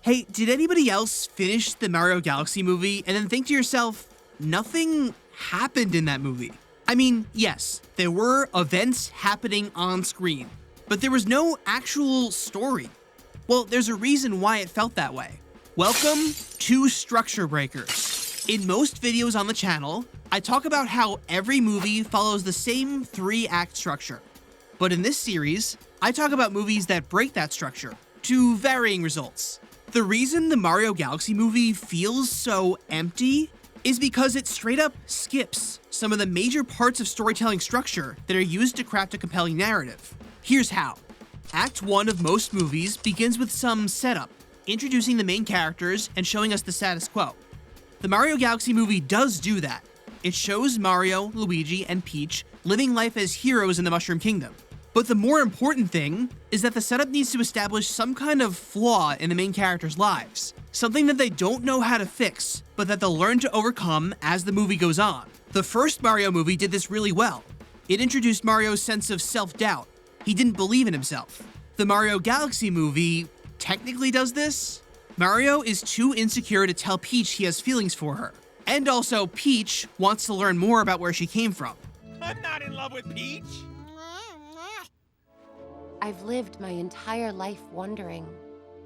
Hey, did anybody else finish the Mario Galaxy movie and then think to yourself, nothing happened in that movie? I mean, yes, there were events happening on screen, but there was no actual story. Well, there's a reason why it felt that way. Welcome to Structure Breakers. In most videos on the channel, I talk about how every movie follows the same 3-act structure. But in this series, I talk about movies that break that structure to varying results. The reason the Mario Galaxy movie feels so empty is because it straight up skips some of the major parts of storytelling structure that are used to craft a compelling narrative. Here's how. Act 1 of most movies begins with some setup, introducing the main characters and showing us the status quo. The Mario Galaxy movie does do that. It shows Mario, Luigi, and Peach living life as heroes in the Mushroom Kingdom. But the more important thing is that the setup needs to establish some kind of flaw in the main characters' lives. Something that they don't know how to fix, but that they'll learn to overcome as the movie goes on. The first Mario movie did this really well. It introduced Mario's sense of self-doubt. He didn't believe in himself. The Mario Galaxy movie technically does this. Mario is too insecure to tell Peach he has feelings for her. And also, Peach wants to learn more about where she came from. I'm not in love with Peach. I've lived my entire life wondering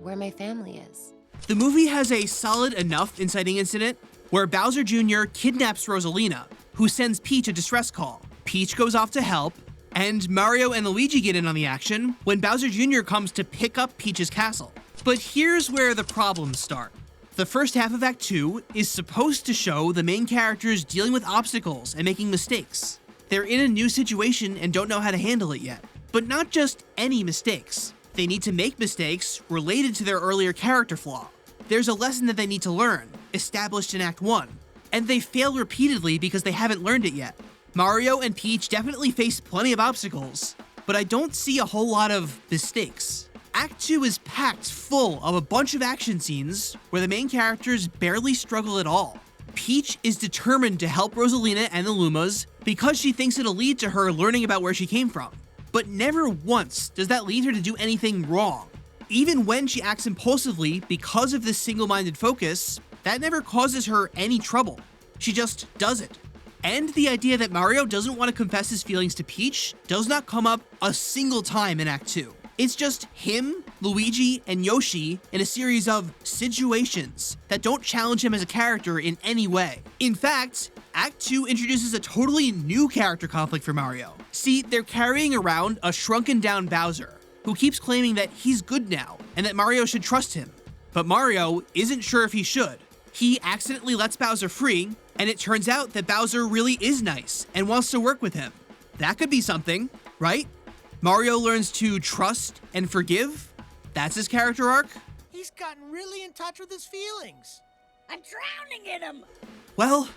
where my family is. The movie has a solid enough inciting incident where Bowser Jr. kidnaps Rosalina, who sends Peach a distress call. Peach goes off to help, and Mario and Luigi get in on the action when Bowser Jr. comes to pick up Peach's castle. But here's where the problems start. The first half of Act 2 is supposed to show the main characters dealing with obstacles and making mistakes. They're in a new situation and don't know how to handle it yet. But not just any mistakes. They need to make mistakes related to their earlier character flaw. There's a lesson that they need to learn, established in Act 1, and they fail repeatedly because they haven't learned it yet. Mario and Peach definitely face plenty of obstacles, but I don't see a whole lot of mistakes. Act 2 is packed full of a bunch of action scenes where the main characters barely struggle at all. Peach is determined to help Rosalina and the Lumas because she thinks it'll lead to her learning about where she came from. But never once does that lead her to do anything wrong. Even when she acts impulsively because of this single-minded focus, that never causes her any trouble. She just does it. And the idea that Mario doesn't want to confess his feelings to Peach does not come up a single time in Act 2. It's just him, Luigi, and Yoshi in a series of situations that don't challenge him as a character in any way. In fact, Act 2 introduces a totally new character conflict for Mario. See, they're carrying around a shrunken down Bowser, who keeps claiming that he's good now, and that Mario should trust him. But Mario isn't sure if he should. He accidentally lets Bowser free, and it turns out that Bowser really is nice and wants to work with him. That could be something, right? Mario learns to trust and forgive. That's his character arc. He's gotten really in touch with his feelings. I'm drowning in him. Well,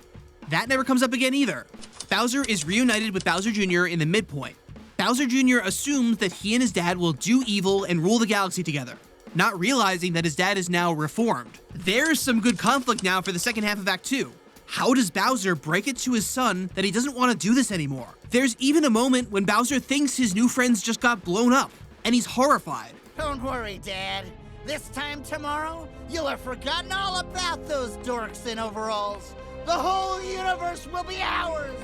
that never comes up again either. Bowser is reunited with Bowser Jr. in the midpoint. Bowser Jr. assumes that he and his dad will do evil and rule the galaxy together, not realizing that his dad is now reformed. There's some good conflict now for the second half of Act 2. How does Bowser break it to his son that he doesn't want to do this anymore? There's even a moment when Bowser thinks his new friends just got blown up, and he's horrified. Don't worry, Dad. This time tomorrow, you'll have forgotten all about those dorks in overalls. The whole universe will be ours!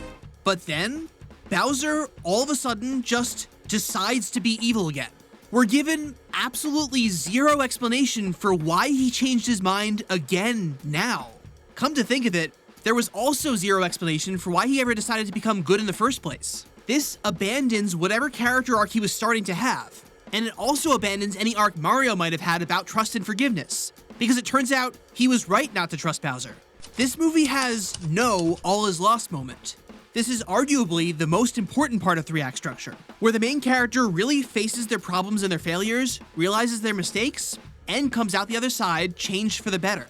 But then, Bowser all of a sudden just decides to be evil again. We're given absolutely zero explanation for why he changed his mind again now. Come to think of it, there was also zero explanation for why he ever decided to become good in the first place. This abandons whatever character arc he was starting to have. And it also abandons any arc Mario might have had about trust and forgiveness, because it turns out he was right not to trust Bowser. This movie has no all is lost moment. This is arguably the most important part of 3-act structure, where the main character really faces their problems and their failures, realizes their mistakes, and comes out the other side changed for the better.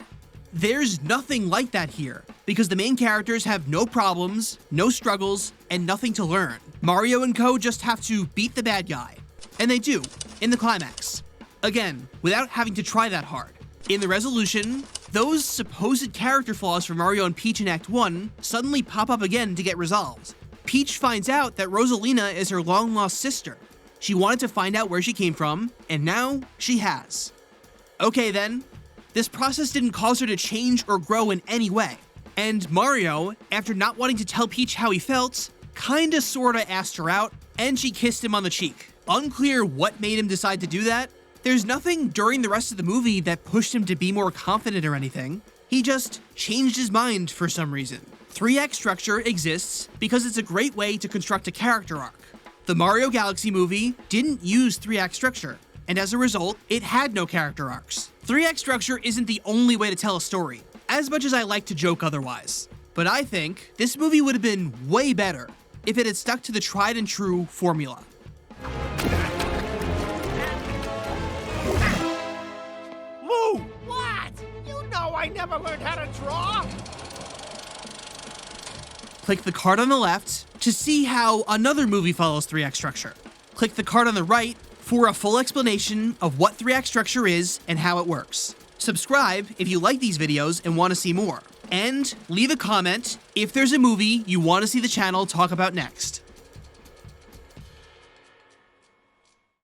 There's nothing like that here, because the main characters have no problems, no struggles, and nothing to learn. Mario and co just have to beat the bad guy. And they do, in the climax. Again, without having to try that hard. In the resolution, those supposed character flaws for Mario and Peach in Act 1 suddenly pop up again to get resolved. Peach finds out that Rosalina is her long-lost sister. She wanted to find out where she came from, and now she has. Okay then, This process didn't cause her to change or grow in any way. And Mario, after not wanting to tell Peach how he felt, kinda sorta asked her out, and she kissed him on the cheek. Unclear what made him decide to do that. There's nothing during the rest of the movie that pushed him to be more confident or anything. He just changed his mind for some reason. 3-act structure exists because it's a great way to construct a character arc. The Mario Galaxy movie didn't use 3-act structure, and as a result, it had no character arcs. 3-act structure isn't the only way to tell a story, as much as I like to joke otherwise. But I think this movie would have been way better if it had stuck to the tried and true formula. Lou! What? You know I never learned how to draw! Click the card on the left to see how another movie follows 3-act structure. Click the card on the right for a full explanation of what 3-act structure is and how it works. Subscribe if you like these videos and want to see more. And leave a comment if there's a movie you want to see the channel talk about next.